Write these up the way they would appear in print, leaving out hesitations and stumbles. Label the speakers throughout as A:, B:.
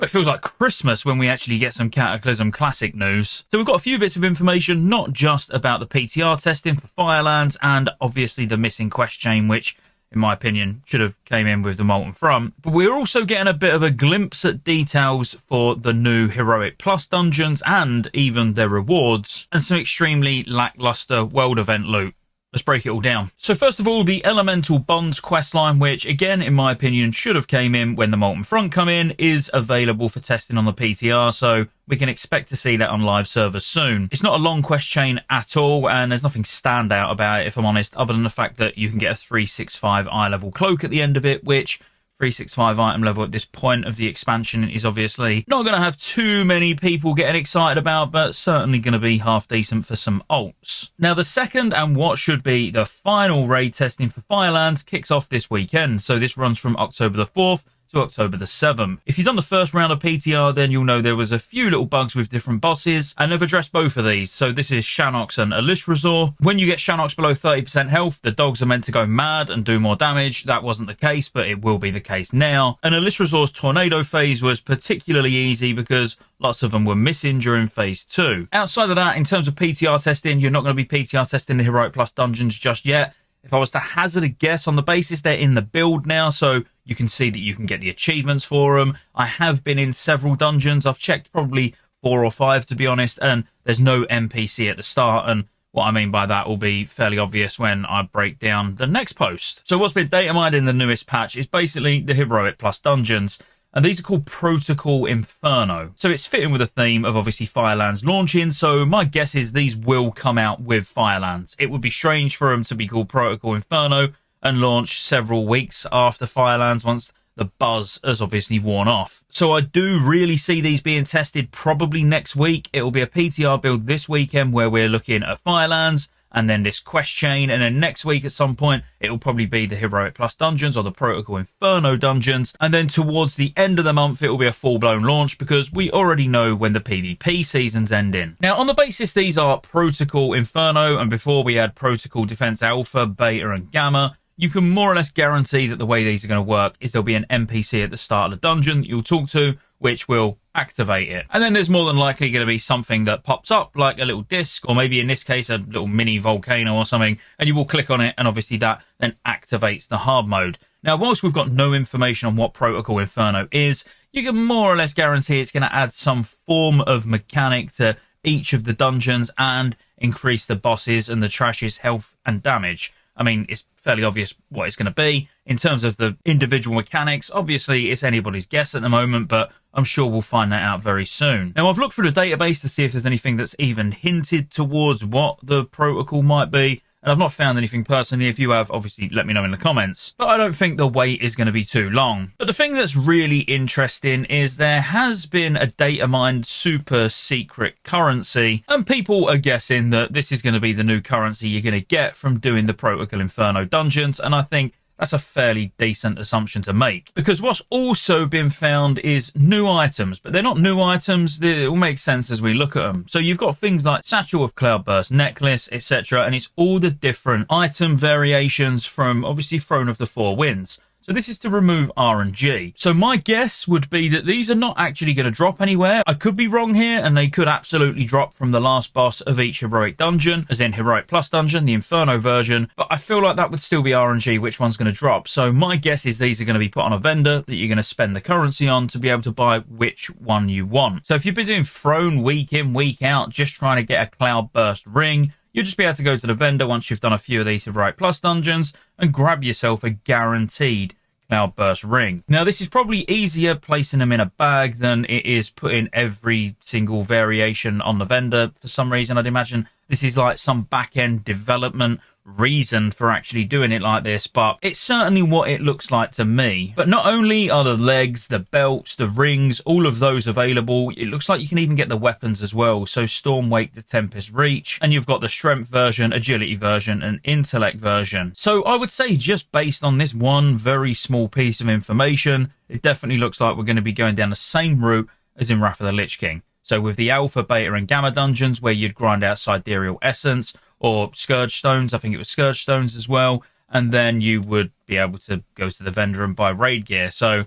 A: But it feels like Christmas when we actually get some Cataclysm Classic news. So we've got a few bits of information, not just about the PTR testing for Firelands and obviously the missing quest chain, which in my opinion should have came in with the Molten Front. But we're also getting a bit of a glimpse at details for the new Heroic Plus dungeons and even their rewards, and some extremely lackluster world event loot. Let's break it all down. So first of all, the Elemental Bonds questline, which again, in my opinion, should have came in when the Molten Front come in, is available for testing on the PTR, so we can expect to see that on live servers soon. It's not a long quest chain at all, and there's nothing standout about it, if I'm honest, other than the fact that you can get a 365 eye level cloak at the end of it, which 365 item level at this point of the expansion is obviously not going to have too many people getting excited about, but certainly going to be half decent for some alts. Now, the second and what should be the final raid testing for Firelands kicks off this weekend, so this runs from October the 4th to October the 7th. If you've done the first round of PTR, then you'll know there was a few little bugs with different bosses, and they've addressed both of these. So this is Shanox and Elishrazor. When you get Shanox below 30% health, the dogs are meant to go mad and do more damage. That wasn't the case, but it will be the case now. And Elishrazor's tornado phase was particularly easy because lots of them were missing during phase 2. Outside of that, in terms of PTR testing, you're not going to be PTR testing the Heroic Plus dungeons just yet. If I was to hazard a guess on the basis, they're in the build now, so you can see that you can get the achievements for them. I have been in several dungeons. I've checked probably 4 or 5, to be honest, and there's no NPC at the start, and what I mean by that will be fairly obvious when I break down the next post. So what's been data mined in the newest patch is basically the Heroic Plus dungeons, and these are called Protocol Inferno. So it's fitting with the theme of obviously Firelands launching, so my guess is these will come out with Firelands. It would be strange for them to be called Protocol Inferno and launch several weeks after Firelands once the buzz has obviously worn off. So I do really see these being tested probably next week. It will be a PTR build this weekend where we're looking at Firelands, and then this quest chain, and then next week at some point it will probably be the Heroic Plus dungeons or the Protocol Inferno dungeons, and then towards the end of the month it will be a full-blown launch because we already know when the PvP season's ending. Now, on the basis these are Protocol Inferno, and before we had Protocol Defense Alpha, Beta and Gamma, you can more or less guarantee that the way these are going to work is there'll be an NPC at the start of the dungeon that you'll talk to, which will activate it. And then there's more than likely going to be something that pops up, like a little disc, or maybe in this case a little mini volcano or something, and you will click on it, and obviously that then activates the hard mode. Now, whilst we've got no information on what Protocol Inferno is, you can more or less guarantee it's going to add some form of mechanic to each of the dungeons and increase the bosses and the trash's health and damage. I mean, it's fairly obvious what it's going to be. In terms of the individual mechanics, obviously it's anybody's guess at the moment, but I'm sure we'll find that out very soon. Now, I've looked through the database to see if there's anything that's even hinted towards what the protocol might be, and I've not found anything personally. If you have, obviously let me know in the comments. But I don't think the wait is going to be too long. But the thing that's really interesting is there has been a data mined super secret currency, and people are guessing that this is going to be the new currency you're going to get from doing the Protocol Inferno dungeons, and I think that's a fairly decent assumption to make. Because what's also been found is new items, but they're not new items. It will make sense as we look at them. So you've got things like Satchel of Cloudburst, Necklace, etc. And it's all the different item variations from obviously Throne of the Four Winds. So this is to remove RNG. So my guess would be that these are not actually going to drop anywhere. I could be wrong here, and they could absolutely drop from the last boss of each heroic dungeon, as in Heroic Plus dungeon, the Inferno version. But I feel like that would still be RNG, which one's going to drop. So my guess is these are going to be put on a vendor that you're going to spend the currency on to be able to buy which one you want. So if you've been doing Throne week in, week out, just trying to get a Cloudburst ring, you'll just be able to go to the vendor once you've done a few of these Heroic Plus dungeons and grab yourself a guaranteed Cloudburst ring. Now, this is probably easier placing them in a bag than it is putting every single variation on the vendor. For some reason, I'd imagine this is like some back-end development reason for actually doing it like this, but it's certainly what it looks like to me. But not only are the legs, the belts, the rings, all of those available, it looks like you can even get the weapons as well. So Stormwake, the Tempest Reach, and you've got the Strength version, Agility version, and Intellect version. So I would say just based on this one very small piece of information, it definitely looks like we're going to be going down the same route as in Wrath of the Lich King. So with the Alpha, Beta, and Gamma dungeons where you'd grind out Sidereal Essence, or Scourge Stones, I think it was Scourge Stones as well, and then you would be able to go to the vendor and buy raid gear. So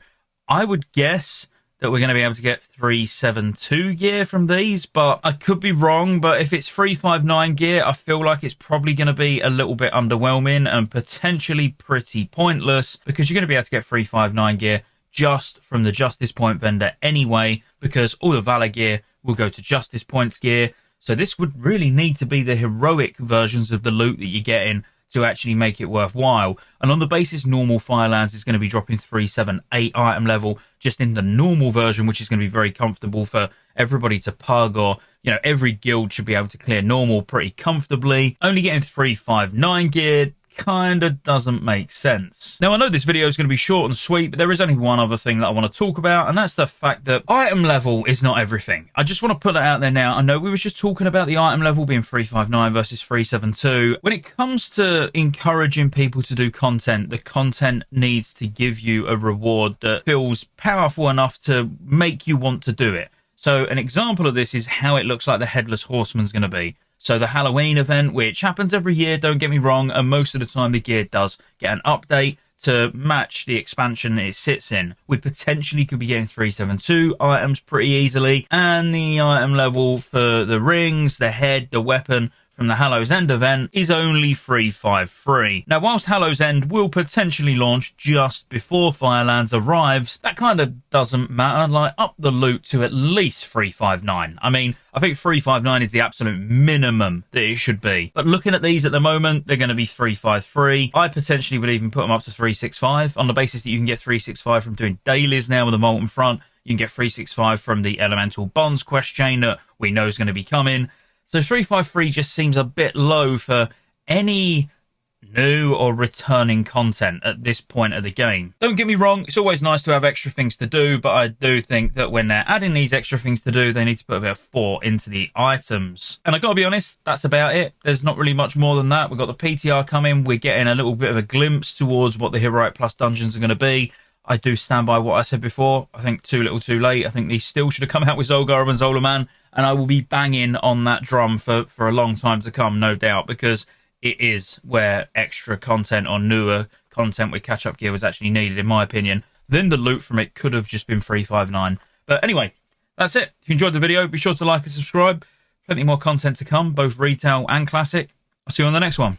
A: I would guess that we're going to be able to get 372 gear from these, but I could be wrong. But if it's 359 gear, I feel like it's probably going to be a little bit underwhelming and potentially pretty pointless, because you're going to be able to get 359 gear just from the Justice Point vendor anyway, because all the Valor gear will go to Justice Points gear. So this would really need to be the heroic versions of the loot that you're getting to actually make it worthwhile. And on the basis normal Firelands is going to be dropping 378 item level just in the normal version, which is going to be very comfortable for everybody to pug, or, you know, every guild should be able to clear normal pretty comfortably. Only getting 359 gear kind of doesn't make sense. Now, I know this video is going to be short and sweet, but there is only one other thing that I want to talk about, and that's the fact that item level is not everything. I just want to put that out there now. I know we were just talking about the item level being 359 versus 372. When it comes to encouraging people to do content, the content needs to give you a reward that feels powerful enough to make you want to do it. So an example of this is how it looks like the Headless Horseman's going to be. So the Halloween event, which happens every year, don't get me wrong, and most of the time the gear does get an update to match the expansion it sits in. We potentially could be getting 372 items pretty easily, and the item level for the rings, the head, the weapon from the Hallow's End event is only 353. Now, whilst Hallow's End will potentially launch just before Firelands arrives, that kind of doesn't matter. Like, up the loot to at least 359. I mean, I think 359 is the absolute minimum that it should be. But looking at these at the moment, they're going to be 353. I potentially would even put them up to 365 on the basis that you can get 365 from doing dailies now with the Molten Front. You can get 365 from the Elemental Bonds quest chain that we know is going to be coming. So 353 just seems a bit low for any new or returning content at this point of the game. Don't get me wrong, it's always nice to have extra things to do, but I do think that when they're adding these extra things to do, they need to put a bit of thought into the items. And I gotta be honest, that's about it. There's not really much more than that. We've got the PTR coming, we're getting a little bit of a glimpse towards what the Heroic Plus dungeons are going to be. I do stand by what I said before. I think too little too late. I think these still should have come out with Zolgar and Zolaman, and I will be banging on that drum for a long time to come, no doubt, because it is where extra content or newer content with catch-up gear was actually needed, in my opinion. Then the loot from it could have just been 359. But anyway, that's it. If you enjoyed the video, be sure to like and subscribe. Plenty more content to come, both retail and classic. I'll see you on the next one.